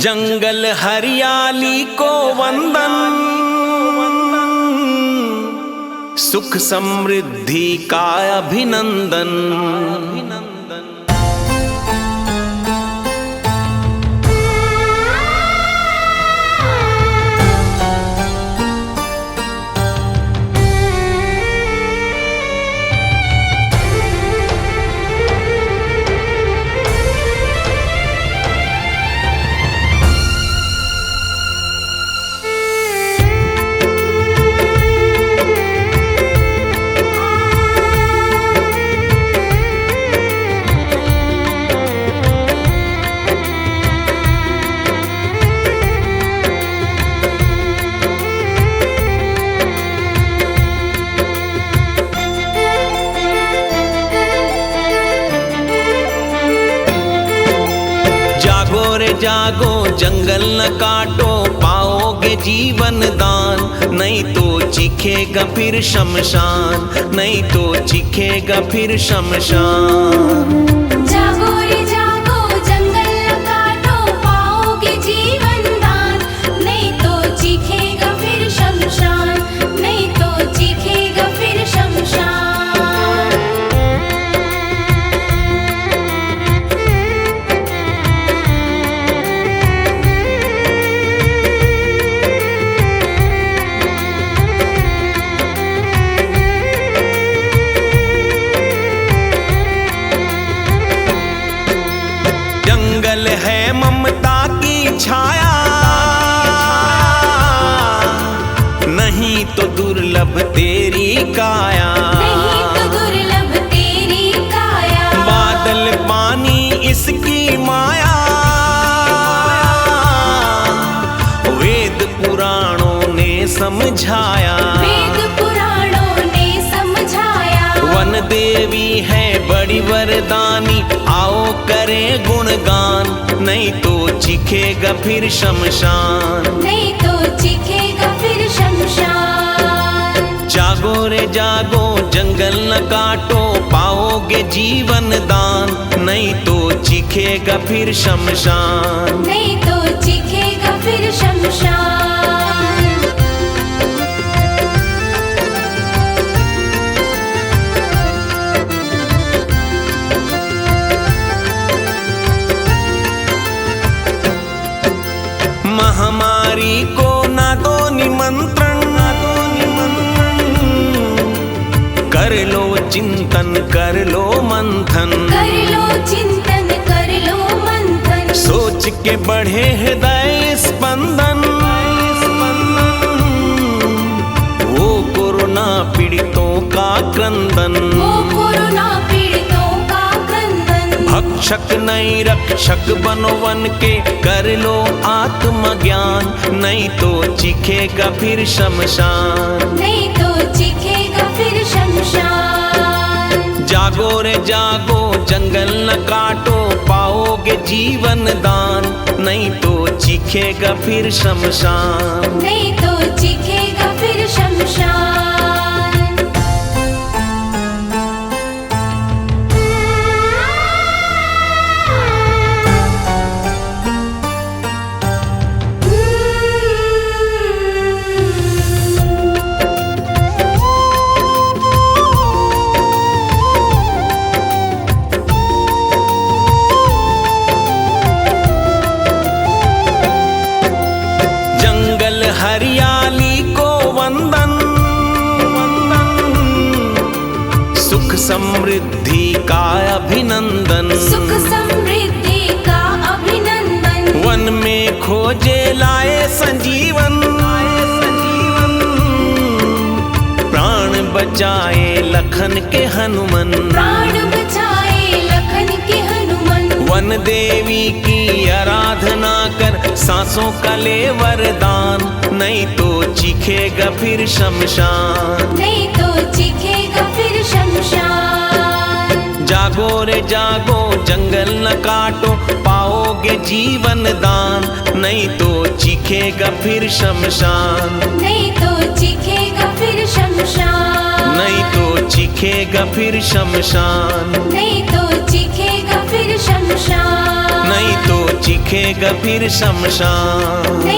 जंगल हरियाली को वंदन, सुख समृद्धि का अभिनंदन। जागो जंगल न काटो, पाओगे जीवन दान। नहीं तो चीखेगा फिर शमशान, नहीं तो चीखेगा फिर शमशान। जागो रे जागो जंगल न काटो, पाओगे जीवन दान। नहीं तो चीखेगा फिर शमशान, नहीं तो चीखेगा फिर शमशान। जंगल है ममता की छाया, नहीं तो दुर्लभ तेरी काया। नहीं तो दुर्लभ तेरी काया। बादल पानी इसकी माया, वेद पुराणों ने समझाया। वेद पुराणों ने समझाया। वन देवी है बड़ी वरदानी, आओ करें गुणगान। नहीं तो चीखेगा फिर शमशान, नहीं तो चीखेगा फिर शमशान। जागो रे जागो जंगल न काटो, पाओगे जीवन दान। नहीं तो चीखेगा फिर शमशान, नहीं तो चीखेगा फिर शमशान। महामारी को ना दो निमंत्रण, कर लो चिंतन कर लो मंथन। कर लो चिंतन कर लो मंथन। सोच के बढ़े हृदय स्पंदन, वो कोरोना पीड़ितों का क्रंदन। वो कोरोना पीड़ितों का क्रंदन। भक्षक नहीं रक्षक बनो वन के, कर लो आत्मज्ञान। नहीं तो चीखेगा फिर शमशान, नहीं तो चीखेगा फिर शमशान। जागो रे जागो जंगल न काटो, पाओगे जीवन दान। नहीं तो चीखेगा फिर शमशान, नहीं तो चीखेगा फिर शमशान। हरियाली को वंदन, सुख समृद्धि का अभिनंदन। सुख समृद्धि का अभिनंदन। वन में खोजे लाए संजीवन, प्राण बचाए लखन के हनुमान। प्राण बचाए लखन के हनुमान। वन देवी की आराधना कर, सांसों का ले वरदान। नहीं तो चीखेगा फिर शमशान, नहीं तो चीखेगा फिर शमशान। जागो रे जागो जंगल न काटो, पाओगे जीवन दान। नहीं तो चीखेगा फिर शमशान, नहीं तो चीखेगा फिर शमशान। नहीं तो चीखेगा फिर शमशान, नहीं तो चीखेगा फिर शमशान। नहीं तो चीखेगा फिर शमशान।